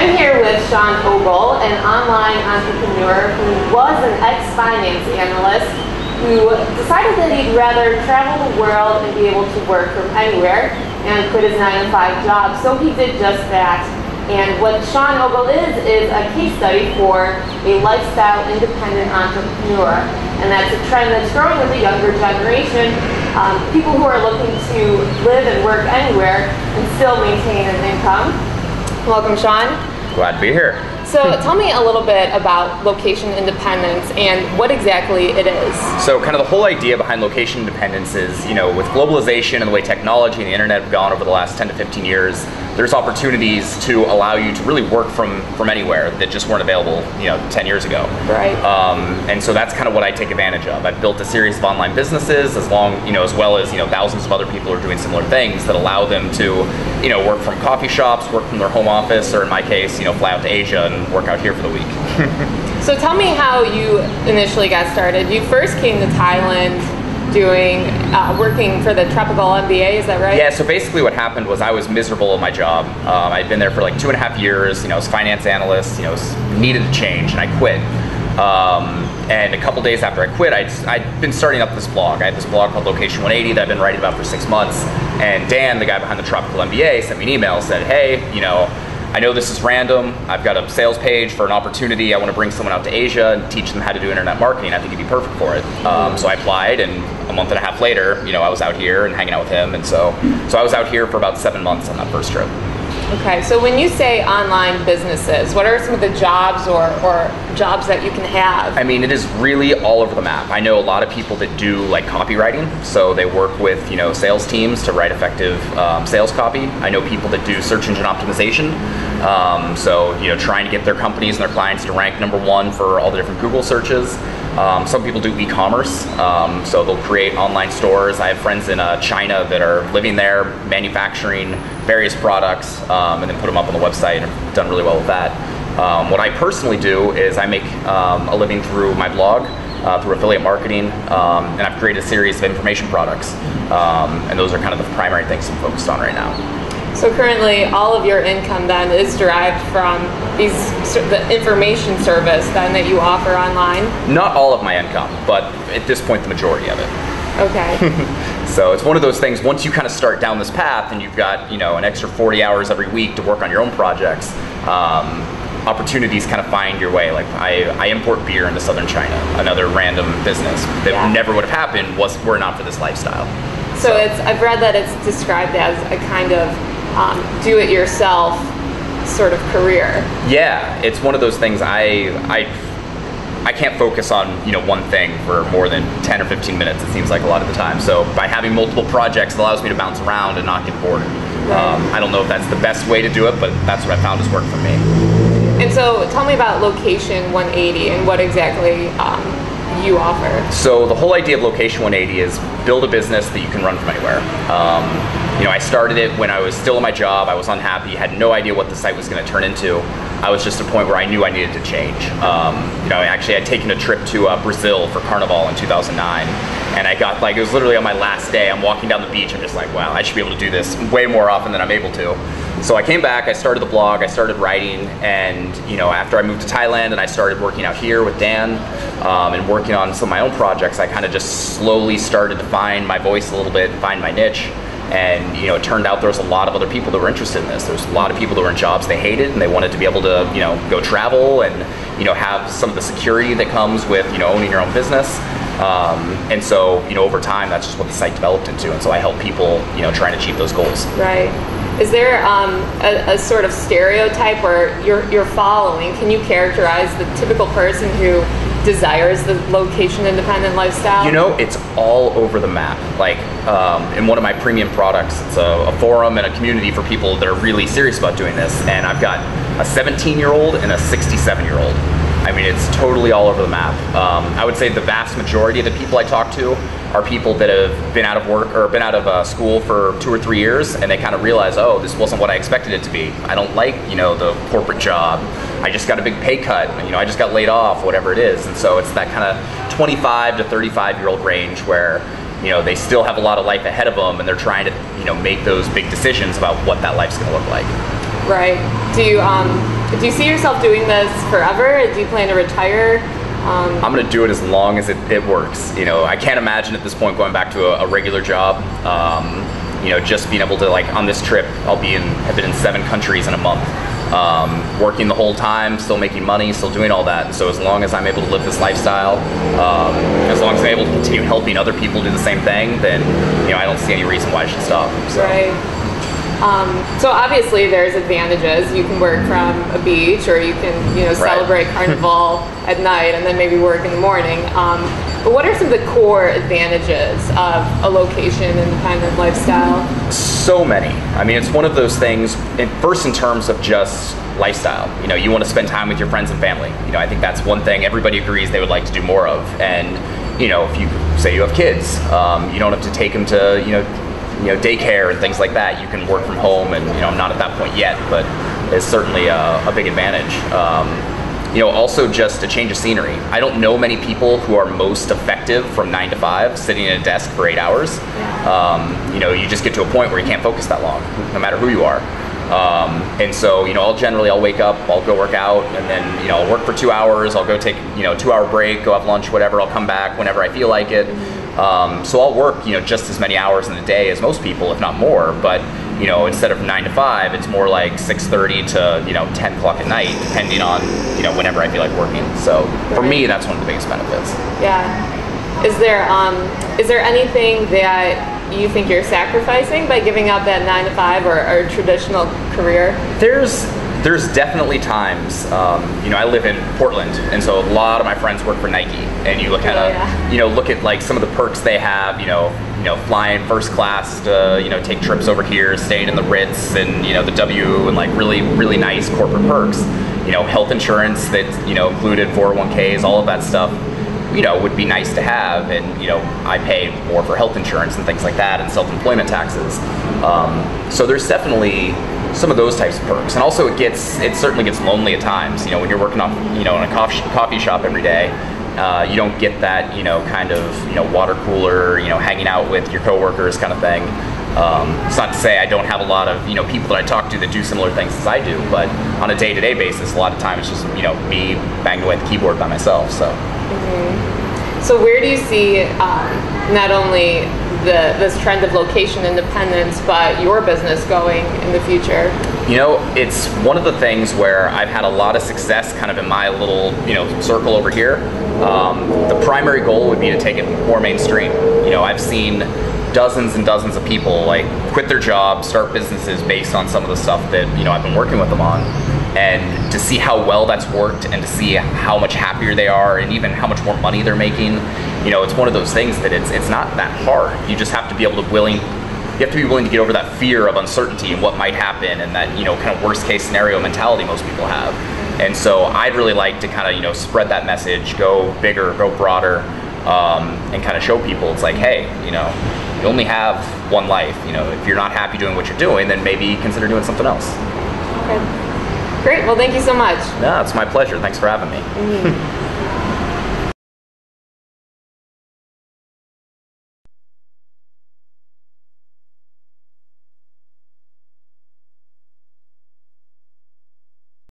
I'm here with Sean Ogle, an online entrepreneur who was an ex-finance analyst who decided that he'd rather travel the world and be able to work from anywhere and quit his 9-to-5 job. So he did just that. And what Sean Ogle is a case study for a lifestyle independent entrepreneur. And that's a trend that's growing with the younger generation. People who are looking to live and work anywhere and still maintain an income. Welcome, Sean. Glad to be here. So tell me a little bit about location independence and what exactly it is. So kind of the whole idea behind location independence is, with globalization and the way technology and the internet have gone over the last 10 to 15 years, there's opportunities to allow you to really work from anywhere that just weren't available, 10 years ago. Right. And so that's kind of what I take advantage of. I've built a series of online businesses as well as thousands of other people are doing similar things that allow them to, work from coffee shops, work from their home office, or in my case, fly out to Asia and work out here for the week. So tell me how you initially got started. You first came to Thailand working for the Tropical MBA, is that right? Yeah, so basically what happened was I was miserable at my job. I'd been there for like 2.5 years, I was a finance analyst, needed a change, and I quit. And a couple days after I quit, I'd been starting up this blog. I had this blog called Location 180 that I've been writing about for 6 months. And Dan, the guy behind the Tropical MBA, sent me an email, said, hey, I know this is random. I've got a sales page for an opportunity. I want to bring someone out to Asia and teach them how to do internet marketing. I think you'd be perfect for it. So I applied, and a month and a half later, I was out here and hanging out with him. And so I was out here for about 7 months on that first trip. Okay, so when you say online businesses, what are some of the jobs or jobs that you can have? I mean, it is really all over the map. I know a lot of people that do like copywriting, so they work with sales teams to write effective sales copy. I know people that do search engine optimization, so trying to get their companies and their clients to rank #1 for all the different Google searches. Some people do e-commerce, so they'll create online stores. I have friends in China that are living there, manufacturing various products, and then put them up on the website, and have done really well with that. What I personally do is I make a living through my blog, through affiliate marketing, and I've created a series of information products, and those are kind of the primary things I'm focused on right now. So currently, all of your income then is derived from the information service then that you offer online? Not all of my income, but at this point, the majority of it. Okay. So it's one of those things, once you kind of start down this path and you've got, an extra 40 hours every week to work on your own projects, opportunities kind of find your way. Like I import beer into southern China, another random business that never would have happened were it not for this lifestyle. So I've read that it's described as a kind of do-it-yourself sort of career. Yeah, it's one of those things I can't focus on one thing for more than 10 or 15 minutes, it seems like a lot of the time. So by having multiple projects, it allows me to bounce around and not get bored. Right. I don't know if that's the best way to do it, but that's what I found has worked for me. And so tell me about Location 180 and what exactly you offer. So the whole idea of Location 180 is build a business that you can run from anywhere. I started it when I was still in my job. I was unhappy, had no idea what the site was going to turn into. I was just at a point where I knew I needed to change. Actually I'd taken a trip to Brazil for Carnival in 2009, and I got it was literally on my last day. I'm walking down the beach. I'm just like, wow, I should be able to do this way more often than I'm able to. So I came back, I started the blog, I started writing, and after I moved to Thailand and I started working out here with Dan and working on some of my own projects, I kind of just slowly started to find my voice a little bit, find my niche. And it turned out there was a lot of other people that were interested in this. There was a lot of people that were in jobs they hated, and they wanted to be able to go travel and have some of the security that comes with owning your own business. And so over time, that's just what the site developed into. And so I help people try and achieve those goals. Right. Is there a sort of stereotype where you're following? Can you characterize the typical person who desires the location-independent lifestyle? It's all over the map. Like in one of my premium products, it's a forum and a community for people that are really serious about doing this. And I've got a 17-year-old and a 67-year-old. I mean, it's totally all over the map. I would say the vast majority of the people I talk to are people that have been out of work or been out of school for 2 or 3 years, and they kind of realize, oh, this wasn't what I expected it to be. I don't like, the corporate job. I just got a big pay cut. I just got laid off, whatever it is. And so it's that kind of 25 to 35-year-old range where, they still have a lot of life ahead of them, and they're trying to, make those big decisions about what that life's going to look like. Right. Do you see yourself doing this forever? Do you plan to retire? I'm going to do it as long as it works. You know, I can't imagine at this point going back to a regular job. You know, just being able to, like, on this trip, I've been in 7 countries in a month. Working the whole time, still making money, still doing all that. So as long as I'm able to live this lifestyle, as long as I'm able to continue helping other people do the same thing, then, you know, I don't see any reason why I should stop. So. Right. So obviously there's advantages. You can work from a beach, or you can, you know, celebrate Carnival at night and then maybe work in the morning. But what are some of the core advantages of a location-independent lifestyle? So many. I mean, it's one of those things, first in terms of just lifestyle. You know, you want to spend time with your friends and family. You know, I think that's one thing everybody agrees they would like to do more of. And, you know, if you say you have kids, you don't have to take them to, you know, daycare and things like that. You can work from home, and, you know, I'm not at that point yet, but it's certainly a big advantage. You know, also just a change of scenery. I don't know many people who are most effective from 9 to 5, sitting at a desk for 8 hours. You know, you just get to a point where you can't focus that long, no matter who you are. And so, you know, I'll wake up, I'll go work out, and then, you know, I'll work for 2 hours, I'll go take, you know, 2-hour break, go have lunch, whatever, I'll come back whenever I feel like it. So I'll work, you know, just as many hours in a day as most people, if not more, but, you know, instead of 9 to 5, it's more like 6:30 to, you know, 10 o'clock at night, depending on, you know, whenever I feel like working. So for me, that's one of the biggest benefits. Yeah. Is there anything that you think you're sacrificing by giving up that 9 to 5 or a traditional career? There's definitely times, you know, I live in Portland, and so a lot of my friends work for Nike, and you look at, you know, look at like some of the perks they have, you know, flying first class to, you know, take trips over here, staying in the Ritz and, you know, the W, and like really, really nice corporate perks, you know, health insurance that, you know, included 401ks, all of that stuff, you know, would be nice to have. And, you know, I pay more for health insurance and things like that, and self-employment taxes. So there's definitely some of those types of perks. And also it certainly gets lonely at times. You know, when you're working off, you know, in a coffee shop every day, you don't get that, you know, kind of, you know, water cooler, you know, hanging out with your coworkers kind of thing. It's not to say I don't have a lot of, you know, people that I talk to that do similar things as I do, but on a day-to-day basis, a lot of times it's just, you know, me banging away at the keyboard by myself. So. So where do you see not only this trend of location independence, but your business going in the future? You know, it's one of the things where I've had a lot of success kind of in my little, you know, circle over here. The primary goal would be to take it more mainstream. You know, I've seen dozens and dozens of people like quit their jobs, start businesses based on some of the stuff that, you know, I've been working with them on. And to see how well that's worked, and to see how much happier they are, and even how much more money they're making, you know, it's one of those things that it's not that hard. You just have to be able to you have to be willing to get over that fear of uncertainty and what might happen, and that, you know, kind of worst case scenario mentality most people have. And so I'd really like to kind of, you know, spread that message, go bigger, go broader, and kind of show people it's like, hey, you know, you only have one life. You know, if you're not happy doing what you're doing, then maybe consider doing something else. Okay. Great. Well, thank you so much. No, it's my pleasure. Thanks for having me.